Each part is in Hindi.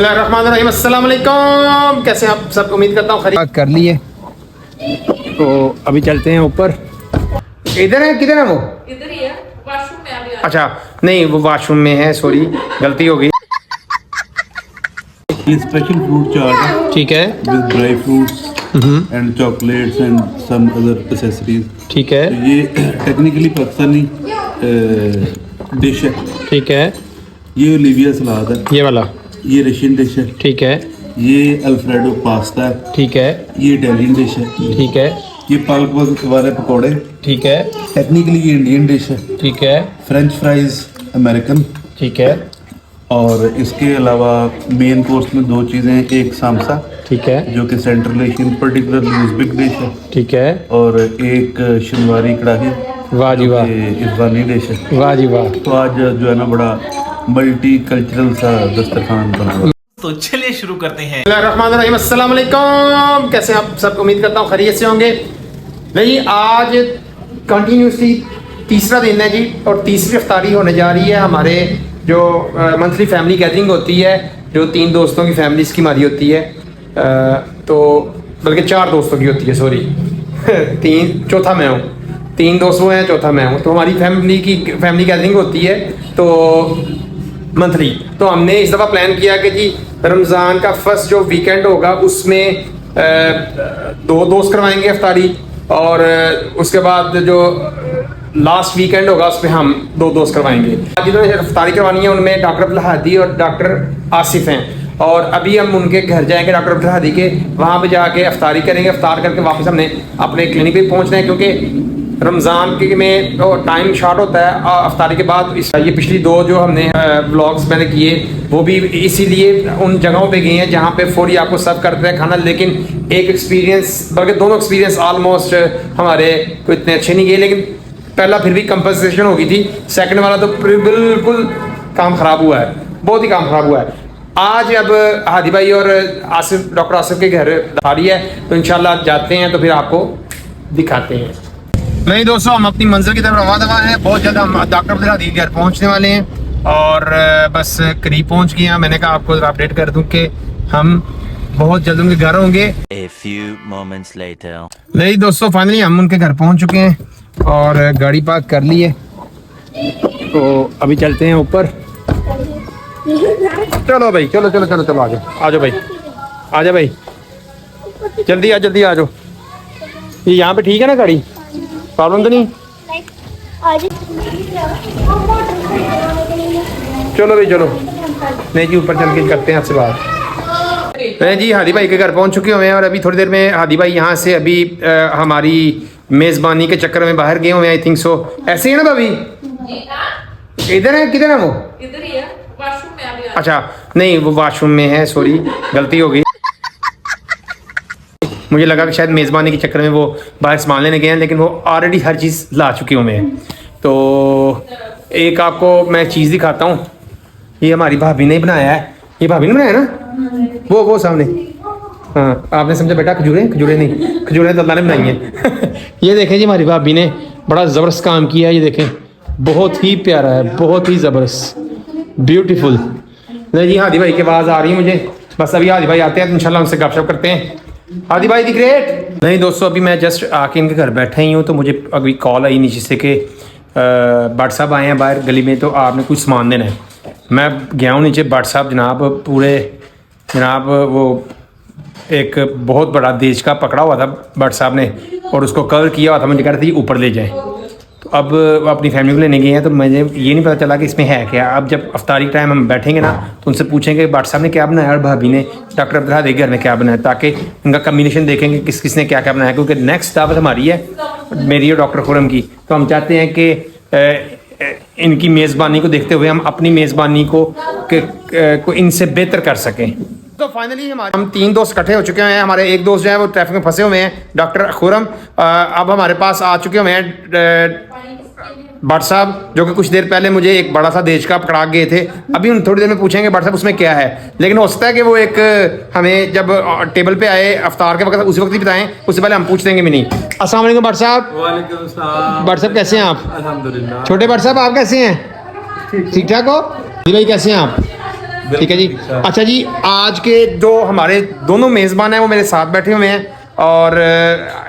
बिस्मिल्लाहिर्रहमानिर्रहीम। अस्सलाम वालेकुम। कैसे हैं आप सब? उम्मीद करता हूँ खैरियत कर लिए। तो अभी चलते हैं ऊपर। इधर है, किधर है वो? इधर ही है, वॉशरूम में अभी अच्छा नहीं, वो वॉशरूम में है, सॉरी गलती हो गई। स्पेशल फ्रूट चाट है ठीक है, with dry fruits and chocolates and some other accessories. ठीक है, ये टेक्निकली पाकिस्तानी डिश है। ठीक है। ये ओलिविया सलाद है, ये वाला ये रशियन डिश है, ठीक है, ये अल्फ्रेडो पास्ता है, ठीक है, ये इटालियन डिश है, ठीक है, ये पालक वाले पकौड़े, ठीक है, टेक्निकली ये इंडियन डिश है, ठीक है, फ्रेंच फ्राइज अमेरिकन, ठीक है, और इसके अलावा मेन कोर्स में दो चीज़ें हैं, एक सामसा ठीक है, जो कि central Asian particularly Uzbek dish है, ठीक है। और एक शनवारी कढ़ाई वाह जी वाह, अफगानी डिश है। वाह जी वाह। तो आज जो है ना बड़ा मल्टी कल्चरल सा दस्तरखान बना हुआ है। तो चलिए शुरू करते हैं। बिस्मिल्लाहिर्रहमानिर्रहीम। अस्सलाम वालेकुम। कैसे हैं आप सब? उम्मीद करता हूँ खैरियत से होंगे। नहीं, आज कंटिन्यूसली तीसरा दिन है जी, और तीसरी इफ्तारी होने जा रही है। हमारे जो मंथली फैमिली गैदरिंग होती है, जो 3 दोस्तों की फैमिलीज की हमारी होती है, तो बल्कि 4 दोस्तों की होती है, सॉरी 3, चौथा मैं हूँ। 3 दोस्त वो हैं, चौथा मैं हूँ। तो हमारी फैमिली गैदरिंग होती है तो मंथली। तो हमने इस दफ़ा प्लान किया कि जी रमज़ान का फर्स्ट जो वीकेंड होगा उसमें 2 दोस्त करवाएंगे इफ्तारी, और उसके बाद जो लास्ट वीकेंड होगा उसमें हम 2 दोस्त करवाएंगे। आज जिन्होंने इफ्तारी करवानी है उनमें डॉक्टर अब्दुल हादी और डॉक्टर आसिफ हैं, और अभी हम उनके घर जाएंगे डॉक्टर अब्दुल हादी के, वहाँ पे जाके इफ्तारी करेंगे। इफ्तार करके वापस हमने अपने क्लिनिक पे पहुँचना है, क्योंकि रमज़ान के में टाइम शॉर्ट होता है इफ्तारी के बाद। ये पिछली 2 जो हमने व्लॉग्स मैंने किए वो भी इसीलिए उन जगहों पे गए हैं जहाँ पे फौरी आपको सर्व करते हैं खाना, लेकिन एक एक्सपीरियंस, बल्कि दोनों एक्सपीरियंस ऑलमोस्ट हमारे को इतने अच्छे नहीं गए। लेकिन पहला फिर भी कंपनसेशन हो गई थी, सेकंड वाला तो बिल्कुल काम ख़राब हुआ है, बहुत ही काम ख़राब हुआ है। आज अब हादी भाई और आसिफ, डॉक्टर आसिफ के घर आ रही है, तो इंशाल्लाह जाते हैं तो फिर आपको दिखाते हैं। नहीं दोस्तों, हम अपनी मंजिल की तरफ रवा दवा हैं। बहुत जल्द हम डॉक्टर अब्दुल हादी के घर पहुंचने वाले हैं, और बस करीब पहुंच गए हैं। मैंने कहा आपको अपडेट कर दूं कि हम बहुत जल्द उनके घर होंगे। A few moments later. नहीं दोस्तों, फाइनली हम उनके घर पहुंच चुके हैं और गाड़ी पार्क कर ली है, तो अभी चलते हैं ऊपर। चलो भाई, चलो चलो चलो चलो, आ जाओ भाई, आ जाओ भाई, जल्दी आ जाओ। ये यहाँ पे ठीक है ना गाड़ी? प्रॉब्लम तो नहीं? चलो भाई चलो। नहीं जी, ऊपर चल के करते हैं आपसे बात। नहीं जी, हादी भाई के घर पहुंच चुके हुए हैं, और अभी थोड़ी देर में हादी भाई यहाँ से अभी हमारी मेज़बानी के चक्कर में बाहर गए हुए हैं, आई थिंक सो। ऐसे ही है ना भाभी? इधर है, किधर है वो? इधर ही है, वॉशरूम में अभी अच्छा नहीं, वो वॉशरूम में है, सॉरी गलती हो गई। मुझे लगा कि शायद मेज़बानी के चक्कर में वो बाहर सामान लेने गए हैं, लेकिन वो ऑलरेडी हर चीज़ ला चुके हुए हैं। तो एक आपको मैं चीज़ दिखाता हूँ। ये हमारी भाभी ने बनाया है। ये भाभी ने बनाया ना, वो सामने। हाँ, आपने समझा बेटा, खजूरें नहीं, खजूरें तो अल्लाह ने बनाई हैं। ये देखें जी, हमारी भाभी ने बड़ा ज़बरदस्त काम किया है। ये देखें, बहुत ही प्यारा है, बहुत ही ज़बरदस्त, ब्यूटीफुल। नहीं जी, हादी भाई की आवाज़ आ रही है मुझे। बस अभी हादी भाई आते हैं तो इंशाल्लाह उनसे गपशप करते हैं। हादी भाई दी ग्रेट। नहीं दोस्तों, अभी मैं जस्ट आके इनके घर बैठा ही हूँ, तो मुझे अभी कॉल आई नीचे से कि भट्ट साहब आए हैं बाहर गली में, तो आपने कुछ सामान देना है। मैं गया हूँ नीचे, भट्ट साहब जनाब वो एक बहुत बड़ा देश का पकड़ा हुआ था भट्ट साहब ने, और उसको कवर किया हुआ था। मुझे कह रहे थे ऊपर ले जाएँ, तो अब अपनी फैमिली को लेने गए हैं, तो मुझे ये नहीं पता चला कि इसमें है क्या। अब जब अफ्तारी टाइम हम बैठेंगे ना, तो उनसे पूछेंगे भट्ट साहब ने क्या बनाया और भाभी ने, डॉक्टर अब्दुल हादी घर में क्या बनाया, ताकि उनका कम्बिनेशन देखेंगे किस किस ने क्या क्या बनाया। क्योंकि नेक्स्ट दावत हमारी है, मेरी और डॉक्टर खुरम की, तो हम चाहते हैं कि इनकी मेज़बानी को देखते हुए हम अपनी मेज़बानी को इनसे बेहतर कर सकें। तो फाइनली हम 3 दोस्त इकट्ठे हो चुके हैं। हमारे एक दोस्त जो है वो ट्रैफिक में फंसे हुए हैं, डॉक्टर खुरम। अब हमारे पास आ चुके हुए हैं भट्ट साहब, जो कि कुछ देर पहले मुझे एक बड़ा सा देश का पकड़ा गए थे। अभी उन थोड़ी देर में पूछेंगे भट्ट साहब उसमें क्या है, लेकिन हो सकता है कि वो एक हमें जब टेबल पे आए अफ्तार के वक्त उसी वक्त ही बताएं, उससे पहले हम पूछ देंगे भी नहीं। अस्सलाम वालेकुम भट्ट साहब। वालेकुम अस्सलाम। भट्ट साहब कैसे हैं आप? अल्हम्दुलिल्लाह। छोटे भट्ट साहब आप कैसे हैं? ठीक ठाक हो? जी भाई कैसे हैं आप? ठीक है जी। अच्छा जी, आज के जो हमारे दोनों मेज़बान हैं वो मेरे साथ बैठे हुए हैं और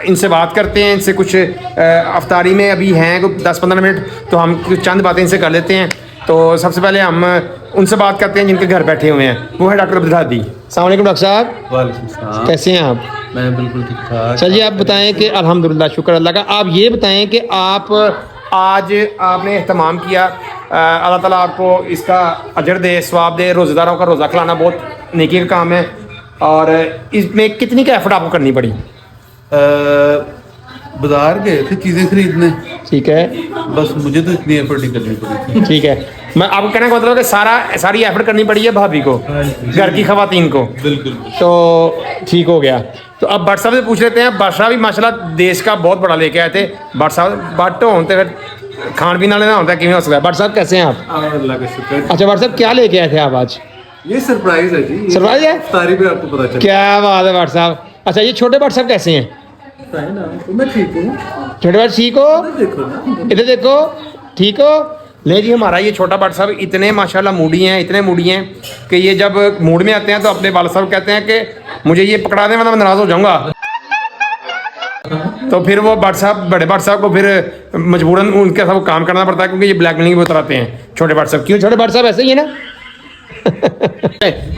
इनसे बात करते हैं। इनसे कुछ अफ्तारी में अभी हैं 10-15 मिनट, तो हम कुछ चंद बातें इनसे कर लेते हैं। तो सबसे पहले हम उनसे बात करते हैं जिनके घर बैठे हुए हैं, वो है डॉक्टर अब्दुल हादी। अस्सलाम वालेकुम डॉक्टर साहब। वालेकुम सलाम। कैसे हैं आप? मैं बिल्कुल ठीक ठाक। सर जी, आप बताएं कि अल्हम्दुलिल्लाह, शुक्र अल्लाह का। आप ये बताएं कि आप आज आपने एहतमाम किया, अल्लाह ताला आपको इसका अजर दे, सवाब दे। रोज़ेदारों का रोज़ा खिलाना बहुत नेकी का काम है, और इसमें कितनी का एफर्ट आपको करनी पड़ी? बाजार गए थे चीज़ें खरीदने, ठीक है, बस मुझे तो इतनी एफर्ट नहीं करनी पड़ी थी। ठीक है। मैं आपको कहने का मतलब है कि सारी एफर्ट करनी पड़ी है भाभी को, घर की खवातीन को। बिल्कुल। तो ठीक हो गया। तो अब भट्ट साहब से पूछ लेते हैं। भट्ट साहब भी माशाल्लाह देश का बहुत बड़ा लेके आए थे। भट्ट साहब भट्ट होते फिर खान पीना लेना होता है, किमें हो सकता है। भट्ट साहब कैसे हैं आप? अल्लाह का शुक्र। अच्छा भट्ट साहब, क्या लेके आए थे आप आज? ये सरप्राइज है जी। सरप्राइज है? इफ्तारी पे आपको पता चला। क्या बात है भट्ट साहब। अच्छा, ये छोटे भट्ट साहब कैसे हैं? मैं ठीक हूँ। छोटे भट्ट ठीक हो? देखो ना, इधर देखो, ठीक हो? ले जी, हमारा ये छोटा भट्ट साहब इतने माशाल्लाह मूडी हैं, इतने मूडी हैं कि ये जब मूड में आते हैं तो अपने वालिद साहब कहते हैं कि मुझे ये पकड़ा दें वरना मैं नाराज़ हो जाऊंगा। तो फिर वो भट्ट साहब, बड़े भट्ट साहब को फिर मजबूरन उनके साथ काम करना पड़ता है, क्योंकि ये ब्लैकमेलिंग भी उतराते हैं छोटे भट्ट साहब। क्यों छोटे भट्ट साहब ऐसे ही है ना?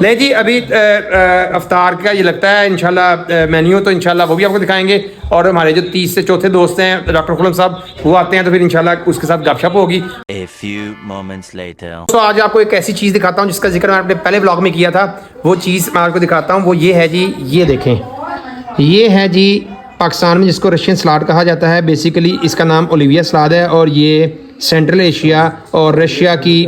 ले जी, अभी अफ्तार का ये लगता है इंशाल्लाह मेन्यू, तो इंशाल्लाह वो भी आपको दिखाएंगे। और हमारे जो 30 से चौथे दोस्त हैं डॉक्टर खुलम साहब, वो आते हैं तो फिर इंशाल्लाह उसके साथ गपशप होगी। A few moments later. तो आज आपको एक ऐसी चीज़ दिखाता हूँ जिसका जिक्र मैं अपने पहले ब्लॉग में किया था। वो चीज़ मैं आपको दिखाता हूँ। वो ये है जी, ये देखें, ये है जी पाकिस्तान में जिसको रशियन सलाद कहा जाता है। बेसिकली इसका नाम ओलिविया सलाद है, और ये सेंट्रल एशिया और रशिया की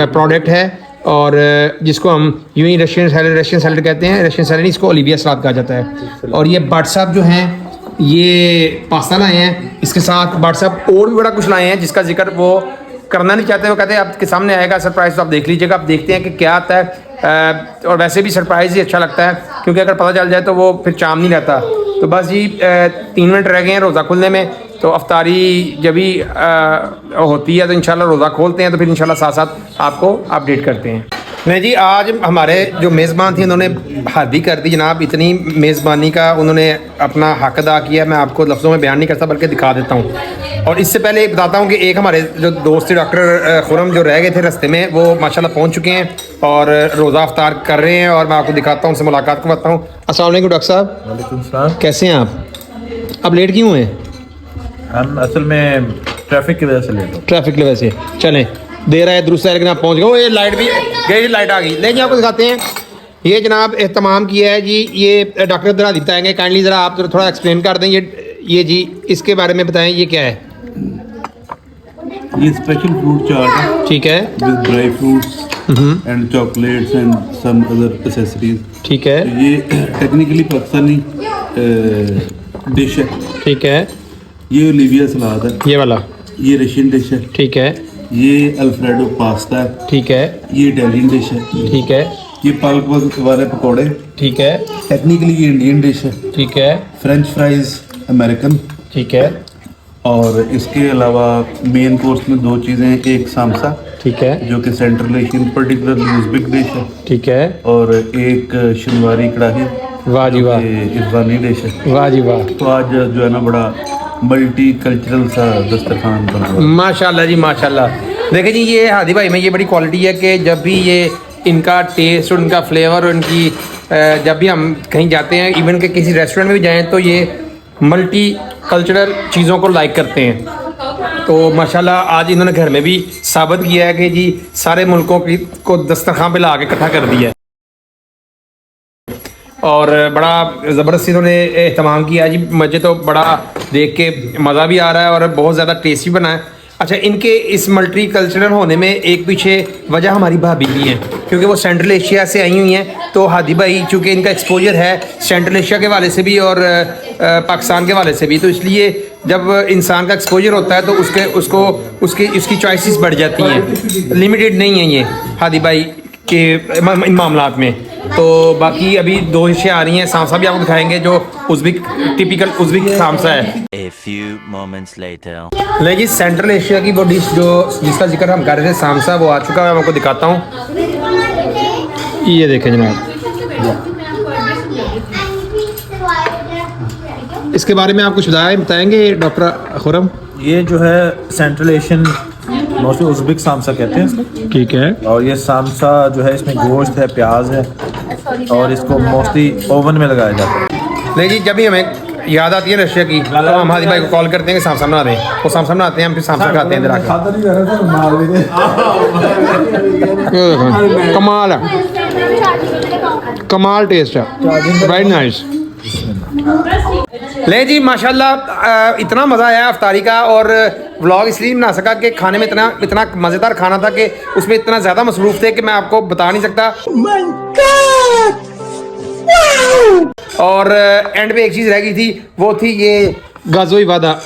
प्रोडक्ट है, और जिसको हम यूं ही रशियन सैलड कहते हैं। रशियन सैलड नहीं, इसको ओलिविया सलाद कहा जाता है। और ये भट्ट साहब जो हैं, ये पास्ता लाए हैं। इसके साथ भट्ट साहब और भी बड़ा कुछ लाए हैं जिसका जिक्र वो करना नहीं चाहते। वो कहते हैं आपके सामने आएगा सरप्राइज, तो आप देख लीजिएगा। आप देखते हैं कि क्या आता है। और वैसे भी सरप्राइज ही अच्छा लगता है, क्योंकि अगर पता चल जाए तो वो फिर चाम नहीं रहता। तो बस जी 3 मिनट रह गए हैं रोज़ा खुलने में। तो अफ्तारी जब भी होती है तो इंशाल्लाह रोज़ा खोलते हैं, तो फिर इंशाल्लाह साथ साथ आपको अपडेट करते हैं। नहीं जी, आज हमारे जो मेज़बान थे उन्होंने हादी कर दी जनाब। इतनी मेज़बानी का उन्होंने अपना हक अदा किया, मैं आपको लफ्ज़ों में बयान नहीं करता बल्कि दिखा देता हूँ। और इससे पहले बताता हूँ कि एक हमारे जो दोस्त थे डॉक्टर खुरम, जो रह गए थे रास्ते में, वो माशाल्लाह पहुँच चुके हैं और रोज़ा अफ्तार कर रहे हैं। और मैं आपको दिखाता हूँ, उनसे मुलाकात करवाता हूँ। अस्सलाम वालेकुम डॉक्टर साहब। वालेकुम सलाम। कैसे हैं आप? अब लेट क्यों हैं? हम असल में ट्रैफिक की वजह से लेट हो। ट्रैफिक की वजह से चलें, देर है दुरुस्त है, लेकिन आप पहुँच गए। वो ये लाइट भी गई, लाइट आ गई। लेकिन आपको दिखाते हैं। ये जनाब एहतमाम किया है जी, ये डॉक्टर ज़रा बताएंगे। काइंडली ज़रा आप थोड़ा एक्सप्लेन कर दें। ये जी इसके बारे में बताएं, ये क्या है? ये स्पेशल फ्रूट चाट है, ठीक है, with dry fruits and chocolates and some other accessories. ठीक है, ये टेक्निकली पाकिस्तानी डिश है। ठीक है, ये ओलिविया सलाद है। ये वाला, ये रशियन डिश है। ठीक है, ये अल्फ्रेडो पास्ता है। ठीक है, ये इटालियन डिश है। ठीक है, ये पालक वाले पकौड़े, ठीक है, टेक्निकली ये इंडियन डिश है। ठीक है, फ्रेंच फ्राइज अमेरिकन। ठीक है, और इसके अलावा मेन कोर्स में 2 चीज़ें, एक सामसा ठीक है, जो कि central Asian particularly Uzbek dish है, ठीक है। और एक शनवारी कढ़ाई, वाह जी वाह, ये अफगानी डिश है। वाह जी वाह, तो आज जो है ना बड़ा मल्टी कल्चरल सा दस्तरखान बन रहा है। माशाल्लाह जी माशाल्लाह। देखिए जी, ये हादी भाई में ये बड़ी क्वालिटी है कि जब भी ये इनका टेस्ट और इनका फ्लेवर और इनकी जब भी हम कहीं जाते हैं, इवन के किसी रेस्टोरेंट में भी जाएं, तो ये मल्टी कल्चरल चीज़ों को लाइक करते हैं। तो माशाल्लाह आज इन्होंने घर में भी साबित किया है कि जी सारे मुल्कों को दस्तरखान पे ला के इकट्ठा कर दिया है। और बड़ा ज़बरदस्त इन्होंने एहतमाम किया जी। मुझे तो बड़ा देख के मज़ा भी आ रहा है और बहुत ज़्यादा टेस्टी बना है। अच्छा, इनके इस मल्टी कल्चरल होने में एक पीछे वजह हमारी भाभी भी है, क्योंकि वो सेंट्रल एशिया से आई हुई हैं। तो हादी भाई चूँकि इनका एक्सपोजर है सेंट्रल एशिया के वाले से भी और पाकिस्तान के वाले से भी, तो इसलिए जब इंसान का एक्सपोजर होता है तो उसकी चॉइसेस बढ़ जाती हैं। लिमिटेड नहीं है ये हादी भाई के इन मामलात में। तो बाकी अभी 2 डिशें आ रही हैं। सामसा भी आपको दिखाएंगे जो टिपिकल उज़्बेक सामसा है। A few moments later. लेकिन सेंट्रल एशिया की वो डिश जो जिसका जिक्र हम कर रहे थे, सामसा, वो आ चुका है। मैं आपको दिखाता हूँ। ये देखें जनाब, इसके बारे में आप कुछ बताएंगे डॉक्टर खुरम? ये जो है सेंट्रल एशियन मोस्टली उज़्बेक सामसा कहते हैं इसको। ठीक है। और ये सामसा जो है इसमें गोश्त है, प्याज है और इसको मोस्टली ओवन में लगाया जाता है। नहीं जी, जब भी हमें याद आती है रशिया की तो हम हादी भाई को कॉल करते हैं कि सामसा बना दें, वो सामसा बनाते हैं, हम फिर सामसा खाते हैं इधर आके। कमाल है, कमाल टेस्ट है, वेरी नाइस। ले जी माशाल्लाह, इतना मज़ा आया अफ्तारी का, और व्लॉग इसलिए बना सका कि खाने में इतना मज़ेदार खाना था कि उसमें इतना ज़्यादा मसरूफ़ थे कि मैं आपको बता नहीं सकता। और एंड पे एक चीज़ रह गई थी, वो थी ये गाज़ोई वादा।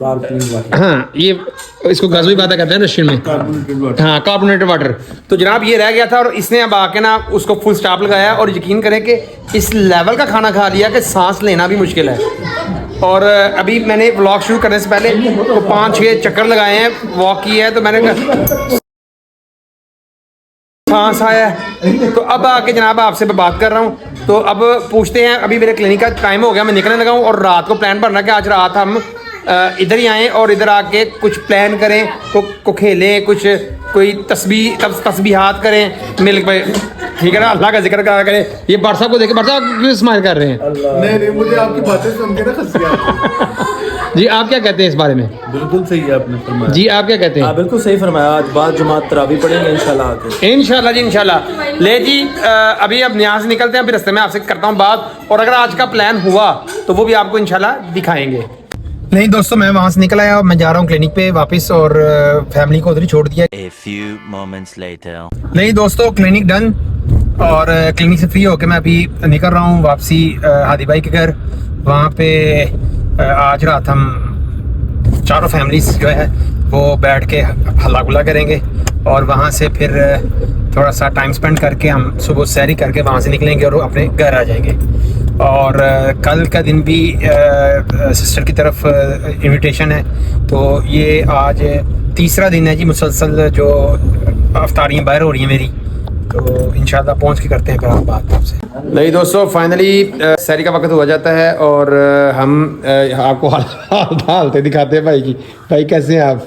हाँ, ये इसको गाज़ोई वादा कहते हैं रशियन में। हाँ, कार्बोनेटेड वाटर। तो जनाब ये रह गया था और इसने अब आके ना उसको फुल स्टॉप लगाया, और यकीन करें कि इस लेवल का खाना खा लिया कि सांस लेना भी मुश्किल है। और अभी मैंने व्लॉग शुरू करने से पहले तो 5-6 चक्कर लगाए हैं, वॉक की है, तो मैंने कहा सांस आया है। तो अब आके जनाब आपसे मैं बात कर रहा हूँ, तो अब पूछते हैं, अभी मेरे क्लिनिक का टाइम हो गया, मैं निकलने लगा हूँ, और रात को प्लान बनना कि आज रात हम इधर ही आएँ और इधर आके कुछ प्लान करें, को खेलें, कुछ कोई तस्बीहात करें मिल पे, ठीक है ना, अल्लाह का जिक्र करा करें। ये बार साहब को देखे, बार साहब क्यों स्माइल कर रहे हैं? नहीं, मुझे आपकी बातें सुन के ना हंसी आती। जी आप क्या कहते हैं इस बारे में? बिल्कुल सही है आपने फरमाया। जी आप क्या कहते हैं? हाँ बिल्कुल सही फरमाया। आज बाद जुमात तरावी पढ़ेंगे इंशाल्लाह आके। इंशाल्लाह जी, इंशाल्लाह। ले जी, अभी अब यहाँ से निकलते हैं, फिर रास्ते में आपसे करता हूँ बात, और अगर आज का प्लान हुआ तो वो भी आपको इंशाल्लाह दिखाएंगे। नहीं दोस्तों, मैं वहाँ से निकल आया और मैं जा रहा हूँ क्लिनिक पे वापस, और फैमिली को उधर ही छोड़ दिया। A few moments later. नहीं दोस्तों, क्लिनिक डन, और क्लिनिक से फ्री होकर मैं अभी निकल रहा हूँ वापसी हादी भाई के घर। वहाँ पे आज रात हम चारों फैमिलीज जो है वो बैठ के हल्ला गुल्ला करेंगे, और वहाँ से फिर थोड़ा सा टाइम स्पेंड करके हम सुबह सैरी करके वहाँ से निकलेंगे और अपने घर आ जाएंगे। और कल का दिन भी सिस्टर की तरफ इनविटेशन है, तो ये आज तीसरा दिन है जी मुसलसल जो अफ्तारियाँ बाहर हो रही हैं मेरी, तो इंशाल्लाह पहुंच के करते हैं फिर आप बात आपसे। नहीं दोस्तों, फाइनली सैरी का वक्त हो जाता है, और हम आपको हालत दिखाते हैं भाई की। भाई कैसे हैं आप?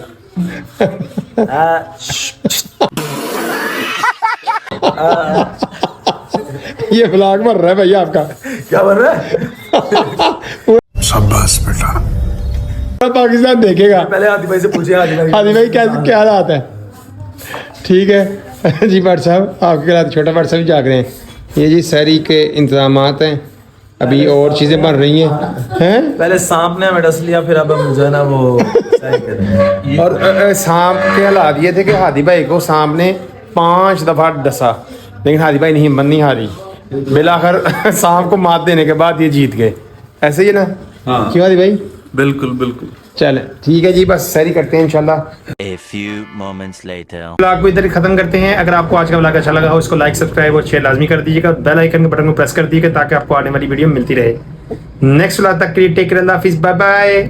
ये ब्लॉग बन रहा है भैया आपका। क्या बन रहा है? शाबाश बेटा। पाकिस्तान देखेगा। पहले हादी भाई से पूछे, हादी भाई क्या हालात है? ठीक है जी। भट्ट साहब आपके साथ छोटा भट्ट साहब जाग रहे हैं। ये जी सैरी के इंतजामात हैं, अभी और चीज़ें बन रही हैं। पहले सांप ने हमें डस लिया, फिर अब हम जो है ना वो सही करेंगे। और सांप के हालात ये थे कि हादी भाई को सांप ने 5 दफ़ा डसा, लेकिन हादी भाई नहीं हिम्मत नहीं हारी, बिलाखिर सांप को मात देने के बाद ये जीत गए। ऐसे ही है ना? हाँ। क्यों हादी भाई? बिल्कुल बिल्कुल। चलें ठीक है जी, बस सैरी करते हैं इंशाल्लाह। A few moments later. Blog को इधर ही खत्म करते हैं। अगर आपको आज का ब्लॉग अच्छा लगा हो, इसको लाइक सब्सक्राइब और शेयर लाजमी कर दीजिएगा, बेल आइकन के बटन को प्रेस कर दीजिएगा ताकि आपको आने वाली वीडियो मिलती रहे। नेक्स्ट ब्लॉग तक के लिए टेक केयर, अल्लाह हाफिज़, बाय बाय।